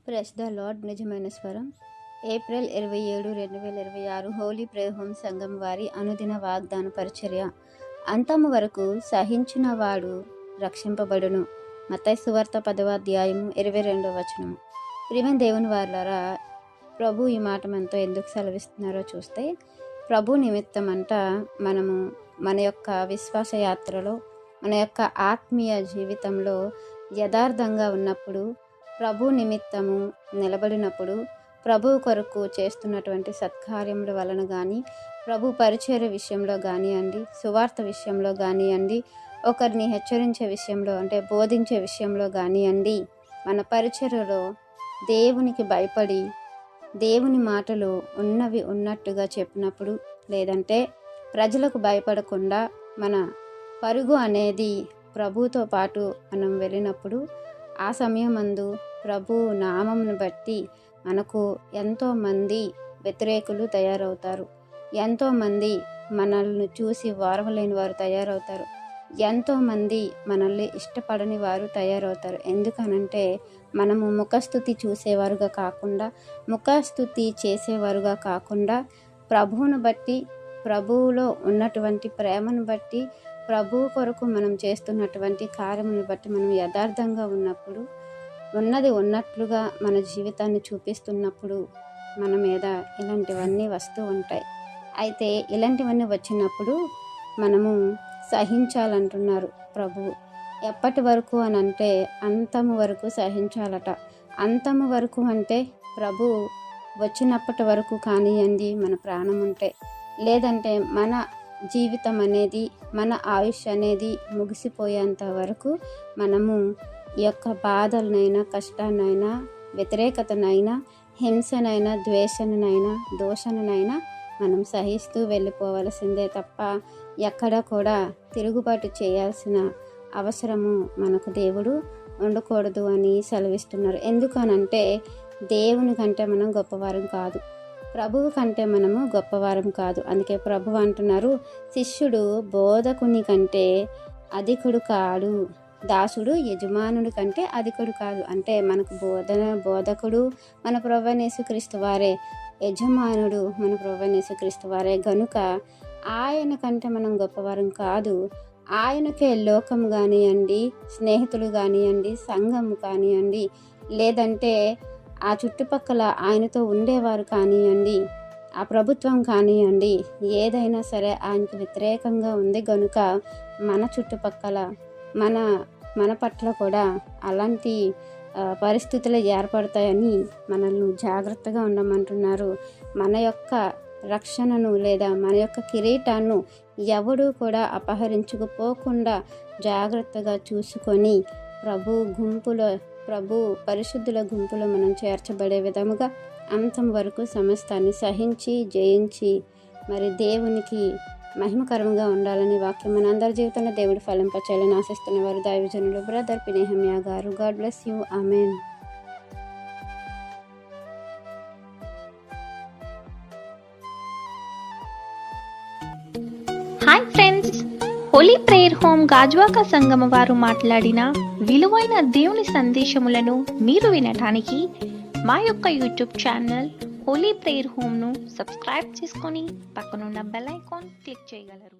Press the lord. నిజమైన స్వరం. April 27, 2026 Holi prayer home సంఘం వారి అనుదిన వాగ్దాన పరిచర్య. అంతము వరకు సహించిన వాడు రక్షింపబడును. మత్తయి సువార్త 10వ అధ్యాయము 22వ వచనము. ప్రియమైన దేవుని వారలారా, ప్రభు ఈ మాట మనతో ఎందుకు సెలవిస్తున్నారో చూస్తే, ప్రభు నిమిత్తం మనము మన యొక్క విశ్వాస యాత్రలో, మన యొక్క ఆత్మీయ జీవితంలో యథార్థంగా ఉన్నప్పుడు, ప్రభు నిమిత్తము నిలబడినప్పుడు, ప్రభు కొరకు చేస్తున్నటువంటి సత్కార్యముల వలన కానీ, ప్రభు పరిచర్య విషయంలో కానివ్వండి, సువార్త విషయంలో కానివ్వండి, ఒకరిని హెచ్చరించే విషయంలో బోధించే విషయంలో కానివ్వండి, మన పరిచర్యలో దేవునికి భయపడి దేవుని మాటలు ఉన్నవి ఉన్నట్టుగా చెప్పినప్పుడు, లేదంటే ప్రజలకు భయపడకుండా మన పరుగు అనేది ప్రభుతో పాటు మనం వెళ్ళినప్పుడు, ఆ సమయమందు ప్రభు నామమును బట్టి మనకు ఎంతోమంది వ్యతిరేకులు తయారవుతారు. ఎంతోమంది మనల్ని చూసి వారవలేని వారు తయారవుతారు. ఎంతోమంది మనల్ని ఇష్టపడని వారు తయారవుతారు. ఎందుకనంటే మనము ముఖస్థుతి చూసేవారుగా కాకుండా, ముఖస్థుతి చేసేవారుగా కాకుండా, ప్రభువును బట్టి, ప్రభువులో ఉన్నటువంటి ప్రేమను బట్టి, ప్రభు కొరకు మనం చేస్తున్నటువంటి కార్యమును బట్టి మనం యథార్థంగా ఉన్నప్పుడు, ఉన్నది ఉన్నట్లుగా మన జీవితాన్ని చూపిస్తున్నప్పుడు మన మీద ఇలాంటివన్నీ వస్తూ ఉంటాయి. అయితే ఇలాంటివన్నీ వచ్చినప్పుడు మనము సహించాలంటున్నారు ప్రభువు. ఎప్పటి వరకు అని అంటే అంతము వరకు సహించాలట. అంతము వరకు అంటే ప్రభు వచ్చినప్పటి వరకు కానివ్వండి, మన ప్రాణం ఉంటే, లేదంటే మన జీవితం అనేది, మన ఆయుష్ అనేది ముగిసిపోయేంత వరకు మనము ఈ యొక్క బాధలనైనా, కష్టాన్నైనా, వ్యతిరేకతనైనా, హింసనైనా, ద్వేషనైనా, దోషణనైనా మనం సహిస్తూ వెళ్ళిపోవలసిందే తప్ప ఎక్కడ కూడా తిరుగుబాటు చేయాల్సిన అవసరము మనకు దేవుడు ఉండకూడదు అని సెలవిస్తున్నారు. ఎందుకనంటే దేవుని కంటే మనం గొప్పవారం కాదు, ప్రభువు కంటే మనము గొప్పవారం కాదు. అందుకే ప్రభువు అంటున్నారు, శిష్యుడు బోధకుని కంటే అధికుడు కాడు, దాసుడు యజమానుడి కంటే అధికుడు కాదు. అంటే మనకు బోధకుడు మన ప్రభువైన యేసుక్రీస్తు వారే, యజమానుడు మన ప్రభువైన యేసుక్రీస్తు వారే. గనుక ఆయన కంటే మనం గొప్పవారం కాదు. ఆయనకే లోకం కానివ్వండి, స్నేహితులు కానివ్వండి, సంఘము కానివ్వండి, లేదంటే ఆ చుట్టుపక్కల ఆయనతో ఉండేవారు కానివ్వండి, ఆ ప్రభుత్వం కానివ్వండి, ఏదైనా సరే ఆయనకు వ్యతిరేకంగా ఉంది. గనుక మన చుట్టుపక్కల మన పట్ల కూడా అలాంటి పరిస్థితులు ఏర్పడతాయని మనల్ని జాగ్రత్తగా ఉండమంటున్నారు. మన యొక్క రక్షణను లేదా మన యొక్క కిరీటాన్ని ఎవడూ కూడా అపహరించుకుపోకుండా జాగ్రత్తగా చూసుకొని ప్రభు పరిశుద్ధుల గుంపులో మనం చేర్చబడే విధముగా అంతం వరకు సమస్తాన్ని సహించి జయించి మరి దేవునికి మహిమకరంగా ఉండాలని వాక్యం మనందరి జీవితంలో దేవుడు ఫలింపచేయాలని ఆశిస్తున్న వారు దైవజనులు బ్రదర్ పినేహమ్యా గారు. God bless you. Amen. Hi friends, Holi prayer home Gajuwaka సంగమ వారు మాట్లాడిన విలువైన దేవుని సందేశములను మీరు వినటానికి మా యొక్క యూట్యూబ్ ఛానల్ హోలీ ప్రేయర్ హోమ్ను సబ్స్క్రైబ్ చేసుకొని పక్కనున్న బెల్ ఐకాన్ క్లిక్ చేయగలరు.